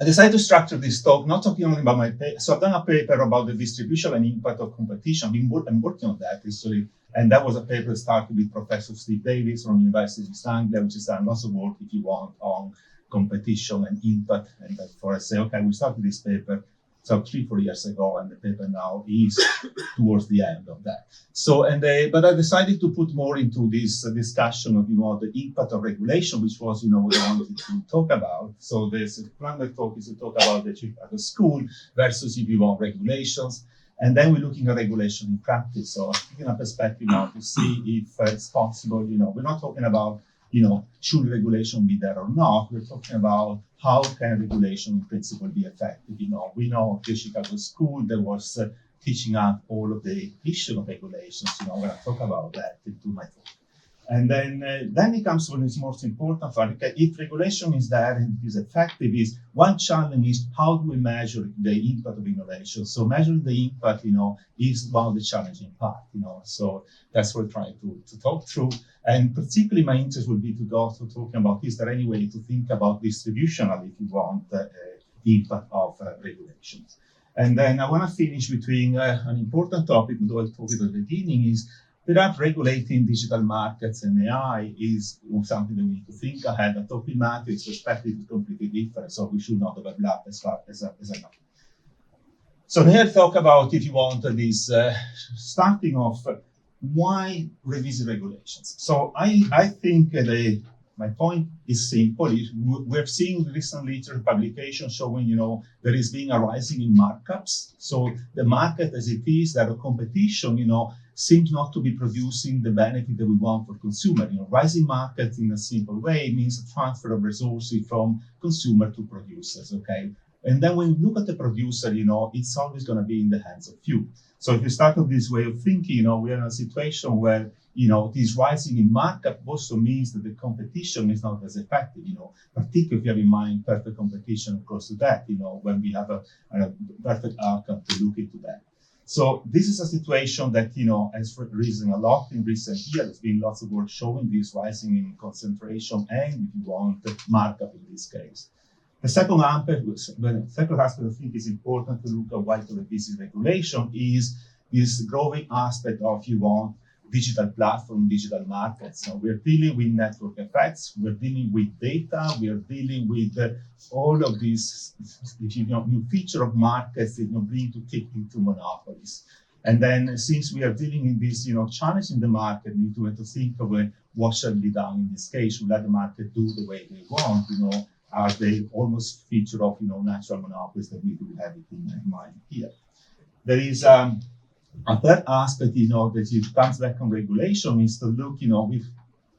I decided to structure this talk not talking only about my paper. So I've done a paper about the distribution and impact of competition. I'm working on that actually, and that was a paper that started with Professor Steve Davis from University of East Anglia, which has done lots of work, if you want, on competition and impact. And therefore I say, okay, we started this paper so 3-4 years ago, and the paper now is towards the end of that. So, but I decided to put more into this discussion of, the impact of regulation, which was, what I wanted to talk about. So the plan of the talk is to talk about the Chicago School versus, if you want, regulations. And then we're looking at regulation in practice. So taking a perspective now to see if it's possible, we're not talking about, should regulation be there or not? We're talking about how can regulation in principle be effective. We know the Chicago School that was teaching up all of the issue of regulations. I'm going to talk about that into my talk. And then it comes to its most important part. Okay, if regulation is there and is effective, is one challenge is how do we measure the impact of innovation? So measuring the impact, is one of the challenging part. So that's what we're trying to talk through. And particularly my interest will be to go to talking about, is there any way to think about distributional, if you want, the impact of regulations. And then I want to finish between an important topic, though I talked at the beginning, is perhaps regulating digital markets and AI is something that we need to think ahead. A topic matrix perspective is completely different, so we should not overlap as far as I know. So here I talk about, if you want, this starting off, why revisit regulations? So I think my point is simple. We're seeing recent literature publications showing, there is being a rising in markups. So the market as it is, that a competition, seems not to be producing the benefit that we want for consumer. Rising markets in a simple way means a transfer of resources from consumer to producers, okay? And then when you look at the producer, it's always going to be in the hands of few. So if you start with this way of thinking, we're in a situation where, this rising in markup also means that the competition is not as effective, particularly if you have in mind perfect competition across the debt, when we have a perfect outcome to look into that. So this is a situation that, has risen a lot in recent years. There's been lots of work showing this rising in concentration and, if you want, markup in this case. The second aspect I think is important to look at why to revisit regulation is this growing aspect of, if you want, digital platform, digital markets. So we're dealing with network effects, we're dealing with data, we are dealing with all of these, new feature of markets that bring to kick into monopolies. And then since we are dealing in this, challenge in the market, we need to think of what shall be done in this case. Should let the market do the way they want, are they almost feature of, natural monopolies that we do have it in mind here. There is a third aspect, that it comes back on regulation is to look, we've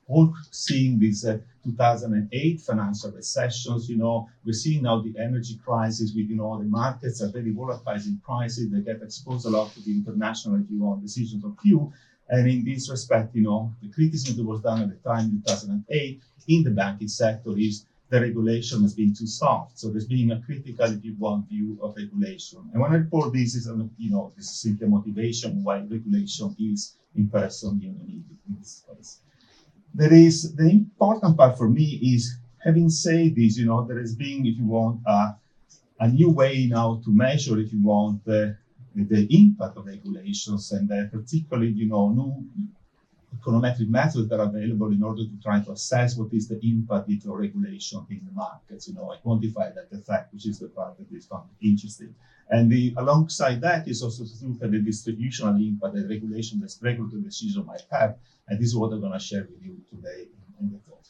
all seen these 2008 financial recessions, we're seeing now the energy crisis with, the markets are very volatile in prices, they get exposed a lot to the international, if you want, decisions of few. And in this respect, the criticism that was done at the time, 2008, in the banking sector is the regulation has been too soft. So there's been a critical, if you want, view of regulation. And when I report this is, this is simply a motivation why regulation is in person needed in this case. There is, the important part for me is, having said this, there has been, if you want, a new way now to measure, if you want, the impact of regulations, and particularly, new econometric methods that are available in order to try to assess what is the impact of regulation in the markets, I quantify that effect, which is the part that is found interesting. And alongside that is also to look at the distributional impact that regulation, that regulatory decision might have, and this is what I'm going to share with you today in the talk.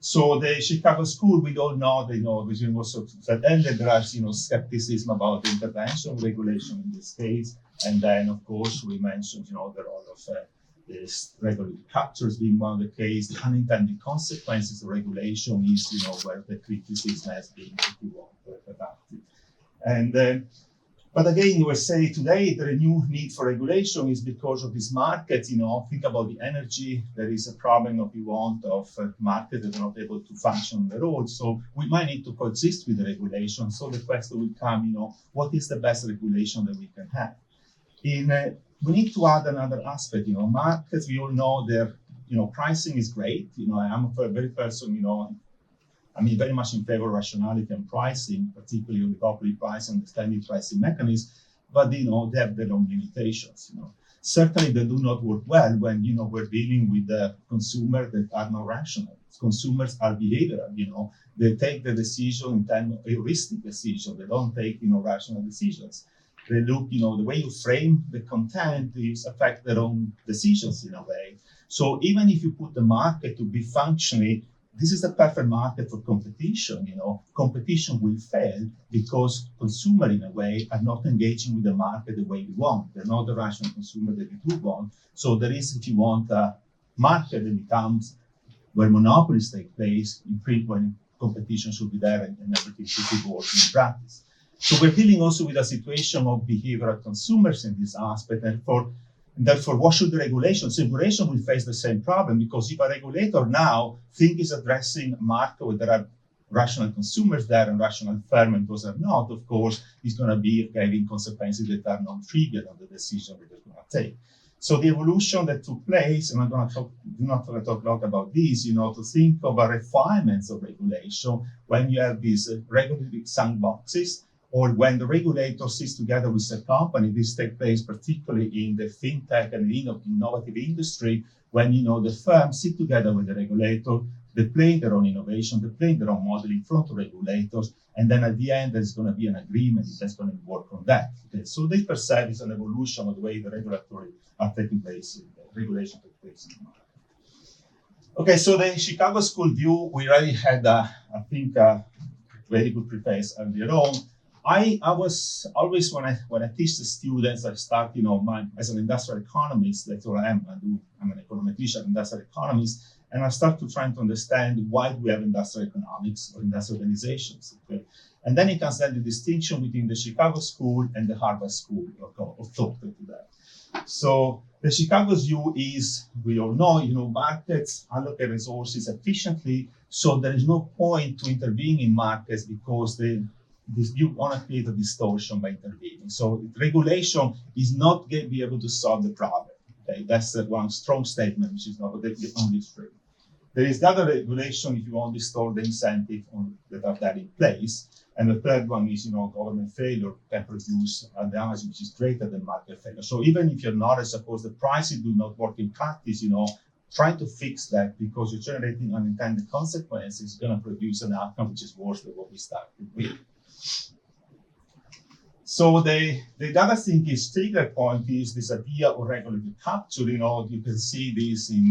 So the Chicago School, we all know, which also said earlier, there are, skepticism about the intervention regulation in this case, and then of course we mentioned, the role of this regulatory captures being one of the case, the unintended consequences of regulation is, where the criticism has been, if you want, adapted. And but again, we say today the new need for regulation is because of this market. Think about the energy. There is a problem, if you want, of market that are not able to function on their own. So we might need to coexist with the regulation. So the question will come, what is the best regulation that we can have? We need to add another aspect, markets, we all know their, pricing is great. I am a very person, I mean, very much in favor of rationality and pricing, particularly oligopoly pricing, understanding pricing mechanisms, but they have their own limitations. Certainly, they do not work well when we're dealing with the consumers that are not rational. Consumers are behavioral. They take the decision in terms of heuristic decision. They don't take rational decisions. They look, the way you frame the content is affect their own decisions in a way. So even if you put the market to be functionally, this is the perfect market for competition. Competition will fail because consumers, in a way, are not engaging with the market the way we want. They're not the rational consumer that we do want. So there is, if you want, a market that becomes where monopolies take place, when competition should be there and everything should be working in practice. So we're dealing also with a situation of behavioral consumers in this aspect, and therefore, what should the regulation? So regulation will face the same problem, because if a regulator now thinks is addressing a market where there are rational consumers there and rational firms, and those are not, of course, is going to be having consequences that are non-trivial on the decision that they're going to take. So the evolution that took place, and I'm not going to talk a lot about this, to think of a refinements of regulation when you have these regulatory sandboxes, or when the regulator sits together with a company. This takes place particularly in the fintech and innovative industry, when the firms sit together with the regulator, they play their own innovation, they play their own model in front of regulators, and then at the end there's going to be an agreement that's going to work on that. Okay? So they perceive is an evolution of the way the regulatory are taking place, the regulation takes place in the market. Okay, so the Chicago School view, we already had, I think, a very good preface earlier on. I was always, when I teach the students, I start, as an industrial economist, that's what I am. I'm an econometrician, industrial economist, and I start to try to understand why do we have industrial economics or industrial organizations. Okay? And then it comes down the distinction between the Chicago School and the Harvard School of thought to that. So the Chicago's view is, we all know, markets allocate resources efficiently, so there is no point to intervene in markets because this view want to create a distortion by intervening. So regulation is not going to be able to solve the problem. Okay, that's one strong statement, which is not the only true. There is the other regulation if you want to distort the incentive that are there in place. And the third one is, government failure can produce a damage which is greater than market failure. So even if you're not, suppose the prices do not work in practice, trying to fix that because you're generating unintended consequences is going to produce an outcome which is worse than what we started with. So the other thing is, trigger point is this idea of regulatory capture. You can see this in,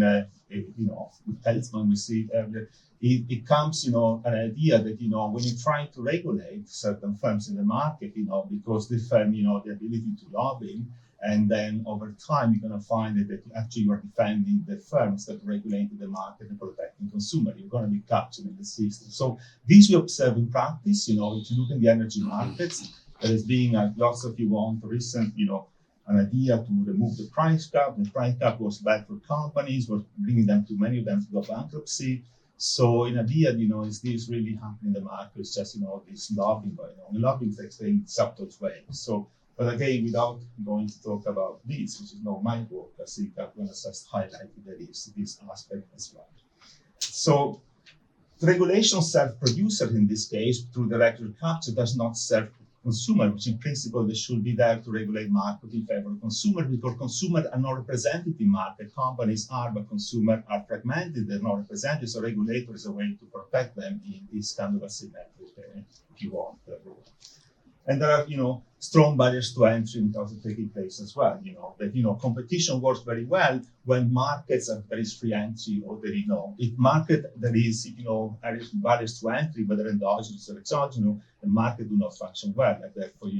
with Peltzman, we see it earlier. It comes, an idea that, when you're trying to regulate certain firms in the market, because the firm, the ability to lobby, and then over time, you're going to find that actually you are defending the firms that regulate the market and protecting consumer. You're going to be captured in the system. So these we observe in practice. If you look at the energy markets, there is being lots of, recent, an idea to remove the price cap. The price cap was bad for companies, was bringing many of them to bankruptcy. So in idea, is this really happening in the market? It's just, this lobbying going on. The lobbying takes place in subtle ways. So, but again, without going to talk about this, which is not my work, I think I'm going to just highlight that is this aspect as well. So regulation self-producer in this case, through the regulatory capture, does not serve consumer, which in principle they should be there to regulate market in favor of consumer, because consumers are not represented in market. Companies are, but consumers are fragmented, they're not represented, so regulator is a way to protect them in this kind of asymmetric, if you want. And there are, strong barriers to entry in terms of taking place as well. That competition works very well when markets are there is free entry, or there if market there is barriers to entry, whether endogenous or exogenous, the market do not function well. And therefore,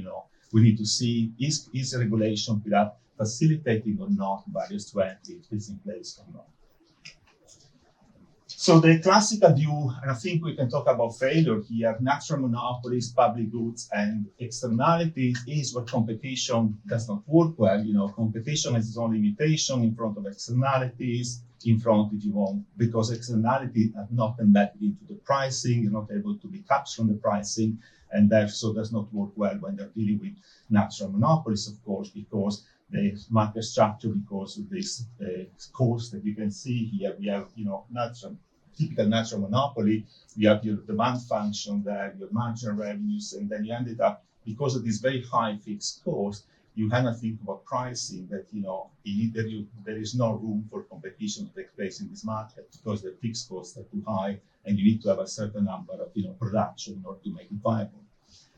we need to see is regulation facilitating or not barriers to entry, if it's in place or not. So the classical view, and I think we can talk about failure here, natural monopolies, public goods, and externalities is where competition does not work well. Competition has its own limitation in front of externalities, if you want, because externalities are not embedded into the pricing, you're not able to be captured on the pricing, and therefore does not work well when they're dealing with natural monopolies, of course, because the market structure, because of this course that you can see here, we have, natural typical natural monopoly, you have your demand function there, your marginal revenues, and then you ended up, because of this very high fixed cost, you cannot think about pricing that, either there is no room for competition to take place in this market because the fixed costs are too high and you need to have a certain number of, production in order to make it viable.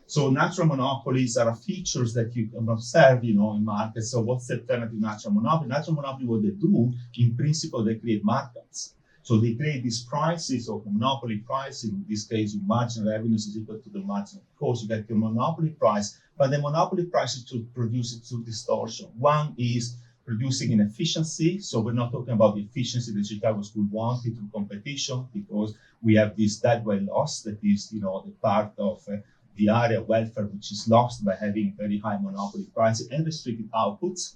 So natural monopolies are features that you can observe, in markets. So what's the alternative natural monopoly? Natural monopoly, what they do, in principle, they create markets. So they create these prices of monopoly pricing. In this case, your marginal revenues is equal to the marginal cost. You get your monopoly price, but the monopoly price is to produce it through distortion. One is producing inefficiency. So we're not talking about the efficiency the Chicago School wanted through competition, because we have this deadweight loss that is, the part of the area of welfare which is lost by having very high monopoly prices and restricted outputs.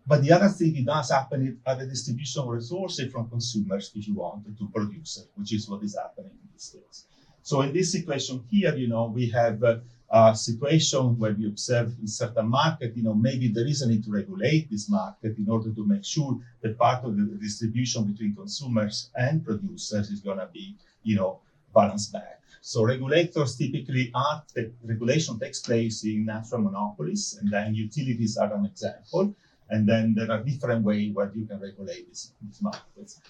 But the other thing that does happen are the distribution of resources from consumers, if you want, to producers, which is what is happening in this case. So in this situation here, we have a situation where we observe in certain market, maybe there is a need to regulate this market in order to make sure that part of the distribution between consumers and producers is going to be, balanced back. So regulators typically regulation takes place in natural monopolies, and then utilities are an example. And then there are different ways where you can regulate these markets.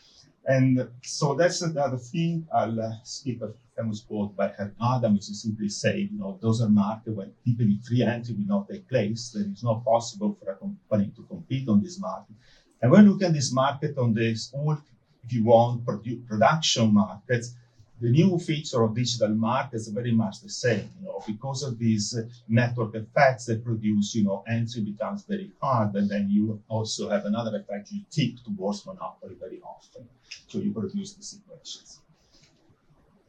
And so that's another thing. I'll skip a famous quote by Herr Adam, which is simply saying, those are markets where typically free entry will not take place. Then it's not possible for a company to compete on this market. And when you look at this market on this old, if you want, production markets, the new feature of digital markets are very much the same, because of these network effects that produce, entry becomes very hard, and then you also have another effect, you tip towards monopoly very often. So you produce these situations.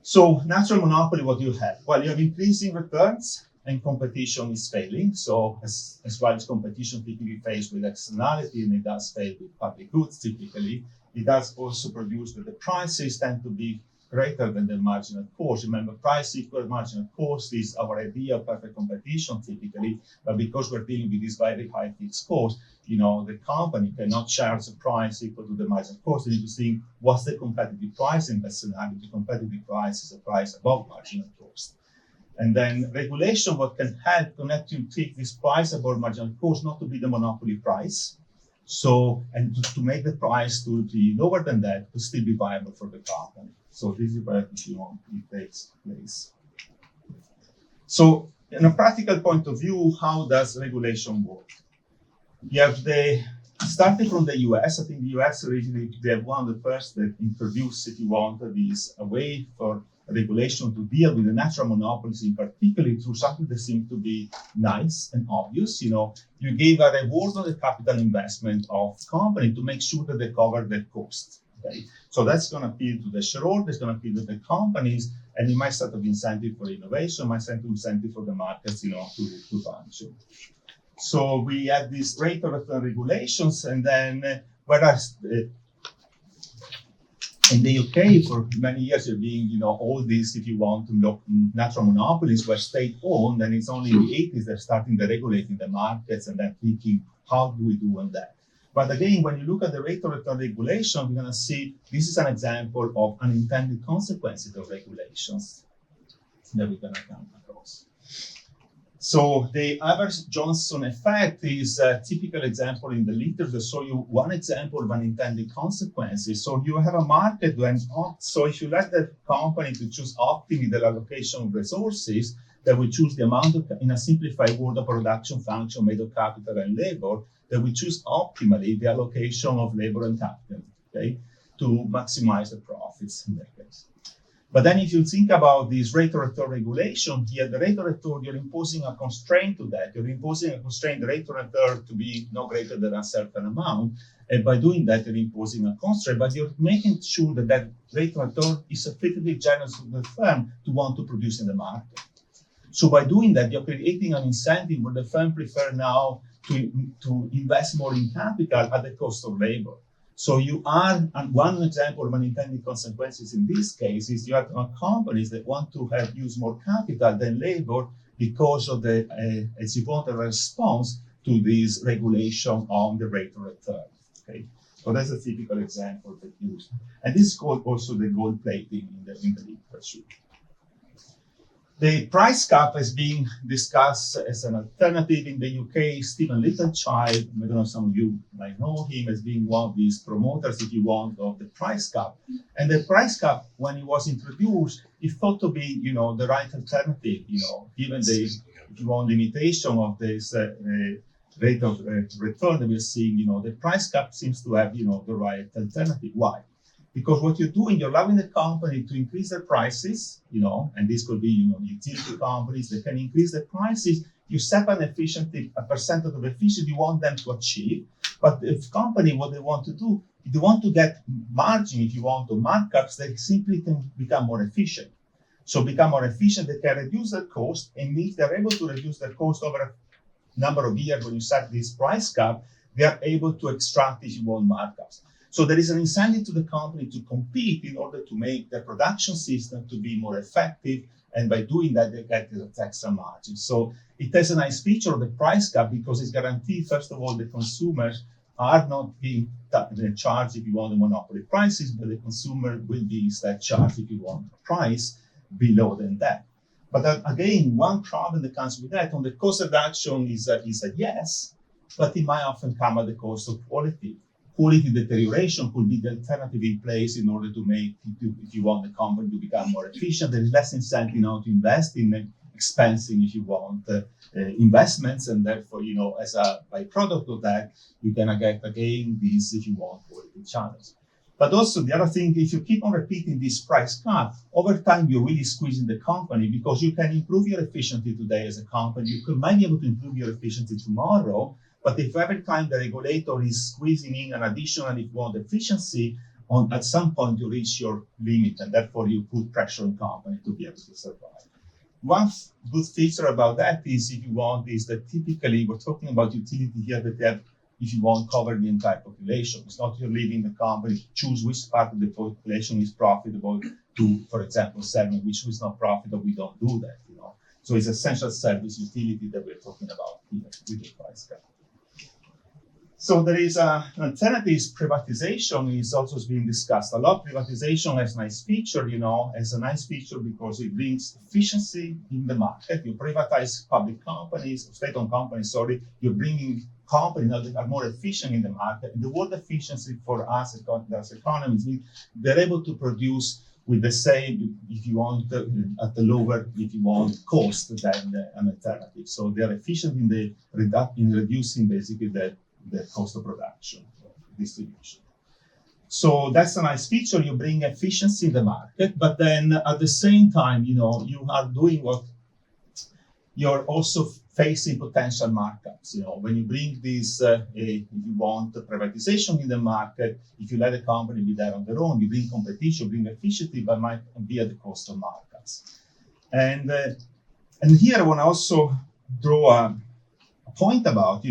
So natural monopoly, what do you have? Well, you have increasing returns and competition is failing. So as well as competition typically fails with externality, and it does fail with public goods typically, it does also produce that the prices tend to be greater than the marginal cost. Remember, price equal marginal cost is our idea of perfect competition typically, but because we're dealing with this very high fixed cost, the company cannot charge a price equal to the marginal cost. You need to think, what's the competitive price in that scenario? The competitive price is a price above marginal cost. And then regulation, what can help connect you take this price above marginal cost not to be the monopoly price. So, and to make the price to be lower than that to still be viable for the company. So this is where it takes place. So, in a practical point of view, how does regulation work? You have starting from the US, I think the US originally, they have one of the first that introduced, if you want, this a way for regulation to deal with the natural monopolies, in particular through something that seemed to be nice and obvious. You gave a reward on the capital investment of company to make sure that they cover their cost. Okay? So that's going to appeal to the shareholders, going to appeal to the companies, and it might set up incentive for innovation, might set up incentive for the markets, to function. So we have these rate of return regulations, and then whereas in the UK for many years there being, all these, if you want, natural monopolies were state-owned, and it's only in the 80s they're starting to regulating the markets and then thinking, how do we do on that? But again, when you look at the rate of return regulation, we're going to see this is an example of unintended consequences of regulations that we're going to come across. So the Evers-Johnson effect is a typical example in the literature. So you one example of unintended consequences. So you have a market when, so if you let the company to choose optimally the allocation of resources, they will choose the amount of, in a simplified word, a production function made of capital and labor, they will choose optimally the allocation of labor and capital, okay, to maximize the profits in that case. But then if you think about this rate of return regulation, here the rate of return, you're imposing a constraint to that. You're imposing a constraint, the rate of return to be no greater than a certain amount. And by doing that, you're imposing a constraint, but you're making sure that that rate of return is sufficiently generous to the firm to want to produce in the market. So by doing that, you're creating an incentive where the firm prefer now to invest more in capital at the cost of labor. So you are, and one example of unintended consequences in this case is you have companies that want to use more capital than labor because of the, as you want, a response to this regulation on the rate of return. Okay. So that's a typical example that used. And this is called also the gold plating in the literature. The price cap is being discussed as an alternative in the UK. Stephen Littlechild, I don't know, some of you might know him as being one of these promoters, if you want, of the price cap. And the price cap, when it was introduced, is thought to be, the right alternative, given the, if you want, limitation of this rate of return that we're seeing, the price cap seems to have, the right alternative. Why? Because what you're doing, you're allowing the company to increase their prices, and this could be, utility companies that can increase their prices. You set a percentage of efficiency you want them to achieve. But if company, what they want to do, if they want to get margin, if you want to markups, they simply can become more efficient. So become more efficient, they can reduce their cost, and if they're able to reduce their cost over a number of years when you set this price cap, they are able to extract, if you want, markups. So there is an incentive to the company to compete in order to make their production system to be more effective, and by doing that, they get the extra margin. So it has a nice feature of the price cap because it's guaranteed, first of all, the consumers are not being charged, if you want, the monopoly prices, but the consumer will be instead charged, if you want, a price below than that. But again, one problem that comes with that on the cost reduction is a yes, but it might often come at the cost of quality. Quality deterioration could be the alternative in place in order to make, if you want the company to become more efficient. There is less incentive now to invest in expensive, if you want, investments, and therefore, as a byproduct of that, you can get again these, if you want, quality channels. But also the other thing, if you keep on repeating this price cut, over time you're really squeezing the company because you can improve your efficiency today as a company. You might be able to improve your efficiency tomorrow, but if every time the regulator is squeezing in an additional, if you want, efficiency, at some point you reach your limit, and therefore you put pressure on company to be able to survive. One good feature about that is, if you want, is that typically we're talking about utility here that have, if you want, cover the entire population. It's not you're leaving the company to choose which part of the population is profitable to, for example, segment which is not profitable. We don't do that, So it's essential service utility that we're talking about here with the price cap. So there is an alternative. Privatization is also being discussed a lot. Privatization has a nice feature, has a nice feature because it brings efficiency in the market. You privatize public companies, state-owned companies, you're bringing companies that are more efficient in the market. And the word efficiency for us as economists means they're able to produce with the same, if you want, at the lower, if you want, cost than an alternative. So they're efficient in reducing basically the cost of production, distribution. So that's a nice feature. You bring efficiency in the market, but then at the same time, you are doing what you're also facing potential markups. When you bring this, if you want privatization in the market, if you let a company be there on their own, you bring competition, bring efficiency, but might be at the cost of markups. And here I want to also draw a point about,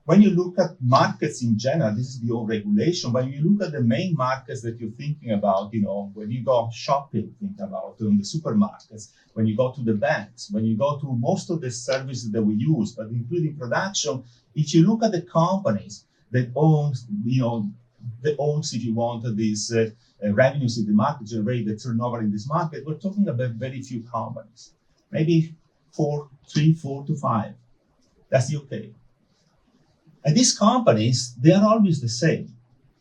when you look at markets in general, this is the old regulation. When you look at the main markets that you're thinking about, when you go shopping, think about in the supermarkets, when you go to the banks, when you go to most of the services that we use, but including production, if you look at the companies that owns, if you want, these revenues in the market, generate the turnover in this market, we're talking about very few companies, maybe 4 to 5. That's the UK. And these companies, they are always the same.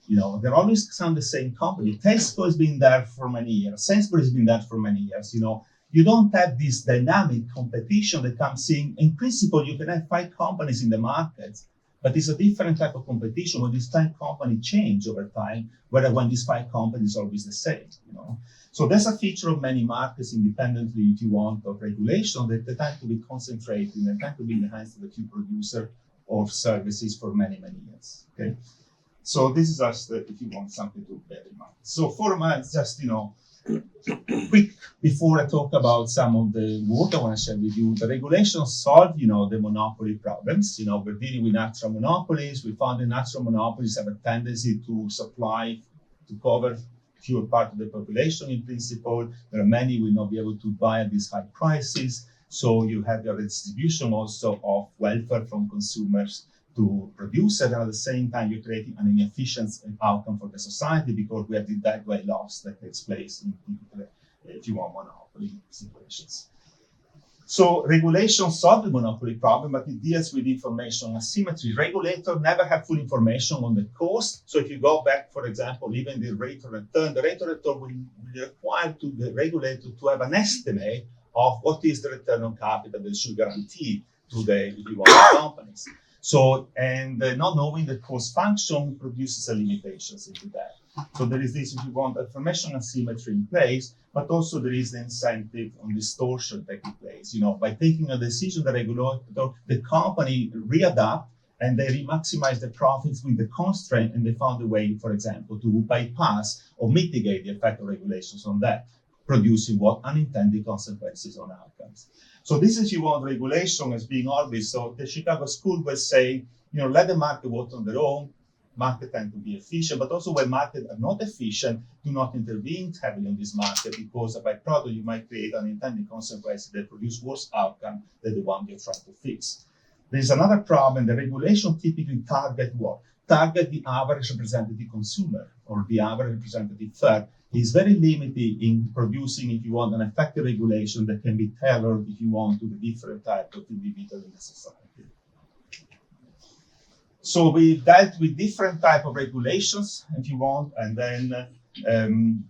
They're always the same company. Tesco has been there for many years. Sainsbury's has been there for many years. You don't have this dynamic competition that comes in. In principle, you can have 5 companies in the market, but it's a different type of competition when these 5 companies change over time, whereas when these 5 companies are always the same. So that's a feature of many markets, independently, if you want, of regulation, that they tend to be concentrated and tend to be in the hands of the few producer of services for many, many years. Okay, so this is just if you want something to bear in mind. So for just quick before I talk about some of the work I want to share with you. The regulations solve the monopoly problems. We're dealing with natural monopolies. We found that natural monopolies have a tendency to supply to cover fewer part of the population. In principle, there are many will not be able to buy at these high prices. So you have the redistribution also of welfare from consumers to produce it, and at the same time you're creating an inefficient outcome for the society because we have the that way loss that takes place in if you want monopoly situations. So regulation solves the monopoly problem, but it deals with information asymmetry. Regulators never have full information on the cost. So if you go back, for example, even the rate of return, the rate of return will require the regulator to have an estimate of what is the return on capital that should guarantee to the, if you want, companies. So, and not knowing the cost function produces a limitations into that. So there is this, if you want, information asymmetry in place, but also there is the incentive on distortion taking place. You know, by taking a decision, the regulator, the company readapt and they maximize the profits with the constraint, and they found a way, for example, to bypass or mitigate the effect of regulations on that, producing what unintended consequences on outcomes. So this is, you want, regulation as being obvious. So the Chicago School will say, you know, let the market work on their own. Market tend to be efficient, but also when markets are not efficient, do not intervene heavily in this market, because by product you might create unintended consequences that produce worse outcome than the one you're trying to fix. There's another problem. The regulation typically target what? Target the average representative consumer or the average representative firm. Is very limited in producing, if you want, an effective regulation that can be tailored, if you want, to the different type of individuals in the society. So we dealt with different type of regulations, if you want, and then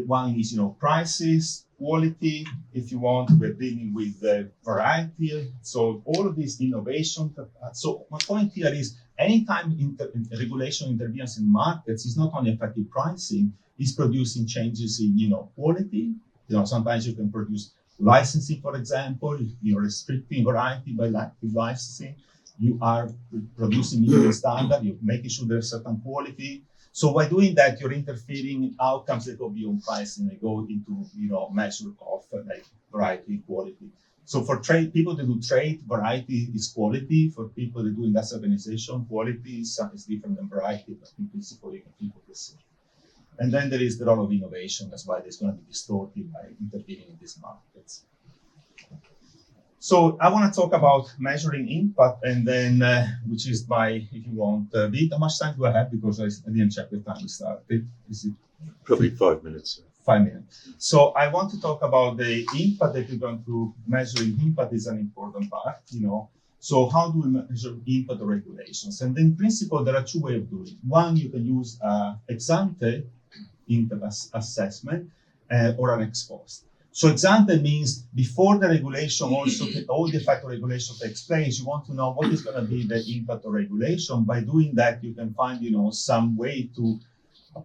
one is, you know, prices, quality, if you want. We're dealing with variety. So all of these innovation. So my point here is, anytime regulation intervenes in markets, it's not only affecting pricing, it's producing changes in, you know, quality. You know, sometimes you can produce licensing, for example. You're restricting variety by licensing. You are producing minimum standard. You're making sure there's certain quality. So by doing that, you're interfering in outcomes that go beyond pricing. They go into, you know, measure of like variety, quality. So for trade, people that do trade, variety is quality. For people that do industrial organization, quality is different than variety, but in principle, you can think of the same. And then there is the role of innovation. That's why there's going to be distorted by intervening in these markets. So I want to talk about measuring impact, and then, which is my, if you want, Vita, how much time do I have? Because I didn't check the time we started. Is it probably 5 minutes? 5 minutes. So I want to talk about the impact that you're going to measuring. Impact is an important part, you know. So how do we measure impact of regulations? And in principle, there are two ways of doing it. One, you can use ex ante impact assessment or an ex post. So ex ante means before the regulation, also all the effect of regulation takes place, you want to know what is going to be the impact of regulation. By doing that, you can find, you know, some way to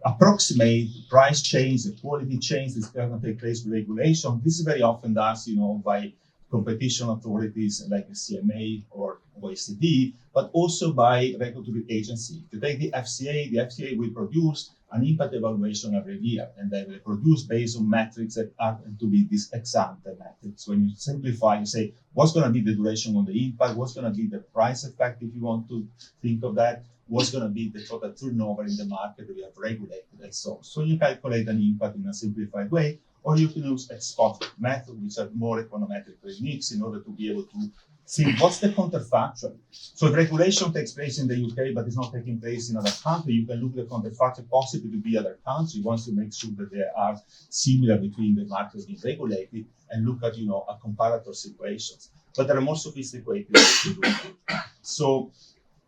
approximate price change, the quality change that's going to take place with regulation. This is very often done, you know, by competition authorities like the CMA or OECD, but also by regulatory agency. To take the FCA will produce an impact evaluation every year, and they will produce based on metrics that are to be these ex ante metrics. When you simplify, you say, what's going to be the duration on the impact? What's going to be the price effect, if you want to think of that? What's going to be the total turnover in the market that we have regulated and so on. So you calculate an impact in a simplified way, or you can use ex post method, which are more econometric techniques in order to be able to see what's the counterfactual. So if regulation takes place in the UK, but it's not taking place in other countries, you can look at the counterfactual possibly to be other countries once you make sure that they are similar between the markets being regulated, and look at, you know, a comparator situations. But there are more sophisticated ways to do it. So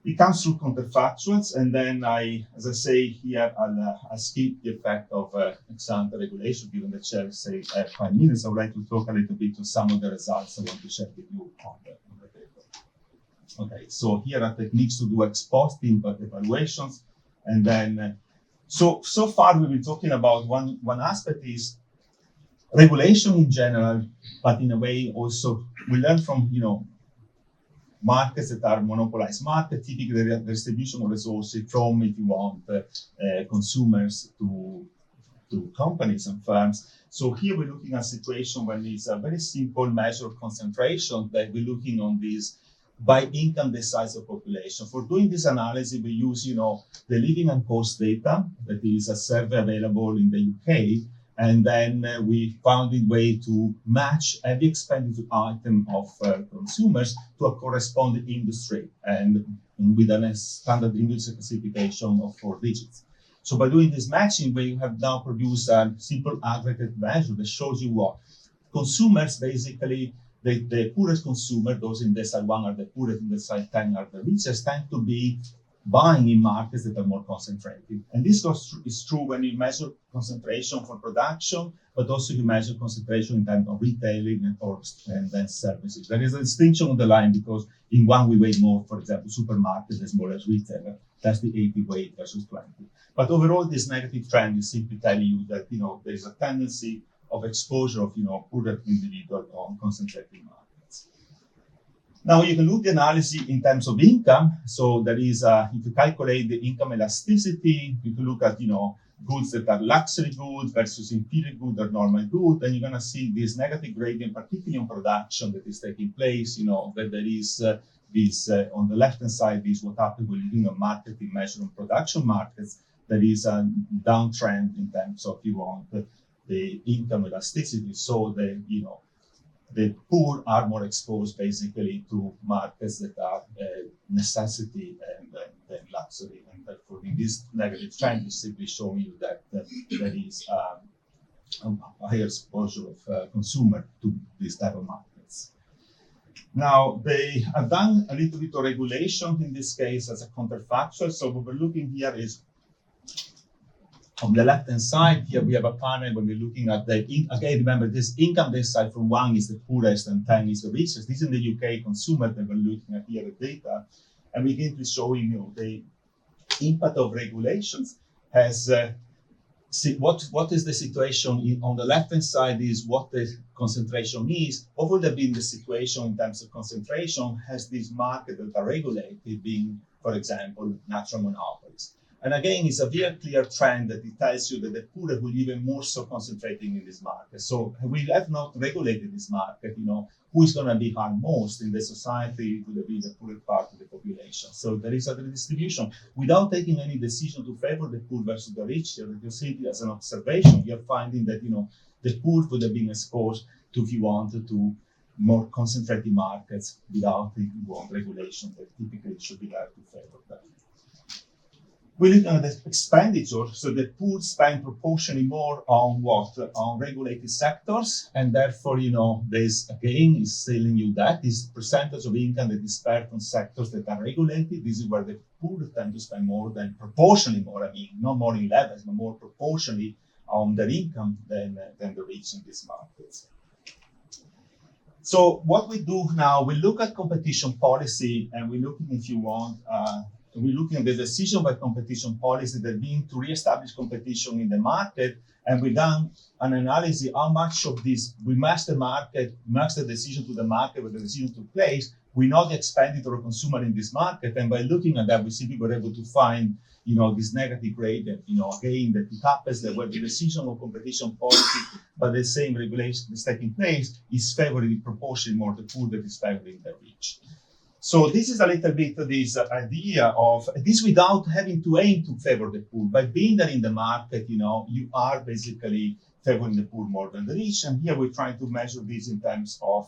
it comes through counterfactuals, and then as I say here, I'll skip the effect of ex ante regulation, given the chair say 5 minutes. I would like to talk a little bit to some of the results I want to share with you on the paper. Okay, so here are techniques to do ex post impact evaluations, and then so far we've been talking about one aspect is regulation in general, but in a way also we learn from, you know, markets that are monopolized markets, typically the distribution of resources from, if you want, consumers to companies and firms. So here we're looking at a situation when it's a very simple measure of concentration that we're looking on this by income, the size of population. For doing this analysis, we use, you know, the living and post data, that is a survey available in the UK, And then we found a way to match every expenditure item of consumers to a corresponding industry, and with a standard industry classification of 4 digits. So by doing this matching, we have now produced a simple aggregate measure that shows you what consumers basically, the poorest consumer, those in decile 1 are the poorest, in decile 10 are the richest, tend to be buying in markets that are more concentrated. And this is true when you measure concentration for production, but also you measure concentration in terms of retailing and then services. There is a distinction on the line because in one we weigh more, for example, supermarkets as more as retailer. That's the 80 weight versus 20. But overall, this negative trend is simply telling you that there is a tendency of exposure of poorer individual on concentrated markets. Now you can look at the analysis in terms of income. So there is if you calculate the income elasticity, you can look at goods that are luxury goods versus inferior good or normal good, and you're gonna see this negative gradient, particularly on production, that is taking place. That there is this on the left hand side is what happened when marketing measure on production markets. There is a downtrend in terms of the income elasticity. So the poor are more exposed basically to markets that are necessity and luxury. And therefore, in this negative trend is simply showing you that there is a higher exposure of consumer to these type of markets. Now, they have done a little bit of regulation in this case as a counterfactual. So what we're looking here is on the left-hand side, here we have a panel when we're looking at again, remember this income decile from 1 is the poorest and 10 is the richest. This is in the UK consumer that we're looking at here, the data. And we begin to showing the impact of regulations has, what is the situation on the left-hand side is what the concentration is. What would have been the situation in terms of concentration has this market that are regulated being, for example, natural monopolies. And again, it's a very clear trend that it tells you that the poor will even more so concentrating in this market. So we have not regulated this market, who is going to be harmed most in the society would be the poorer part of the population. So there is a redistribution without taking any decision to favor the poor versus the rich. Here, you see it as an observation. We are finding that, the poor would have been exposed to, if you wanted to, more concentrated markets without regulation that typically should be there to favor them. We're looking at the expenditure, so the poor spend proportionally more on what? On regulated sectors, and therefore, this again is telling you that this percentage of income that is spent on sectors that are regulated. This is where the poor tend to spend more than proportionally more. I mean, not more in levels, but more proportionally on their income than the rich in these markets. So what we do now, we look at competition policy, and we're looking, if you want. We're looking at the decision by competition policy that being to reestablish competition in the market, and we've done an analysis how much of this we match the market, match the decision to the market where the decision took place. We know the expenditure of consumer in this market, and by looking at that, we see we were able to find, this negative gradient. Again, that it happens that where the decision of competition policy, but the same regulation is taking place, is favoring proportionally more the poor that is favoring the rich. So this is a little bit of this idea of this without having to aim to favor the poor. By being there in the market, you are basically favoring the poor more than the rich. And here we're trying to measure this in terms of,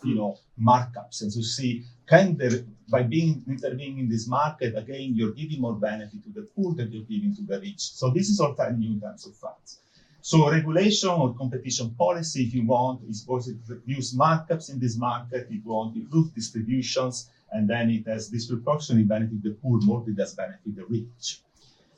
markups. And to see, by intervening in this market, again, you're giving more benefit to the poor than you're giving to the rich. So this is all telling you in terms of facts. So regulation or competition policy, if you want, is supposed to reduce markups in this market. It won't improve distributions. And then it has disproportionately benefit the poor more than it does benefit the rich.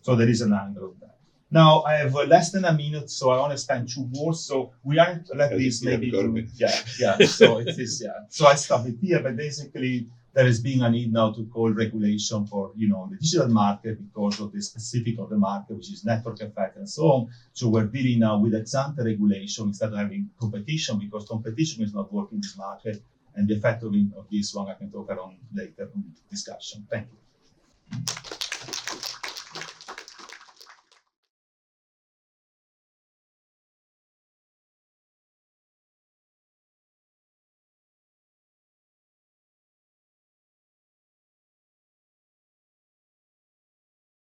So there is an angle of that. Now I have less than a minute, so I only spend 2 words. So we aren't let this maybe. Yeah. So it is, yeah. So I stop it here, but basically there has been a need now to call regulation for the digital market because of the specific of the market, which is network effect and so on. So we're dealing now with ex-ante regulation instead of having competition, because competition is not working in this market. And the effect of this one I can talk around later in discussion. Thank you.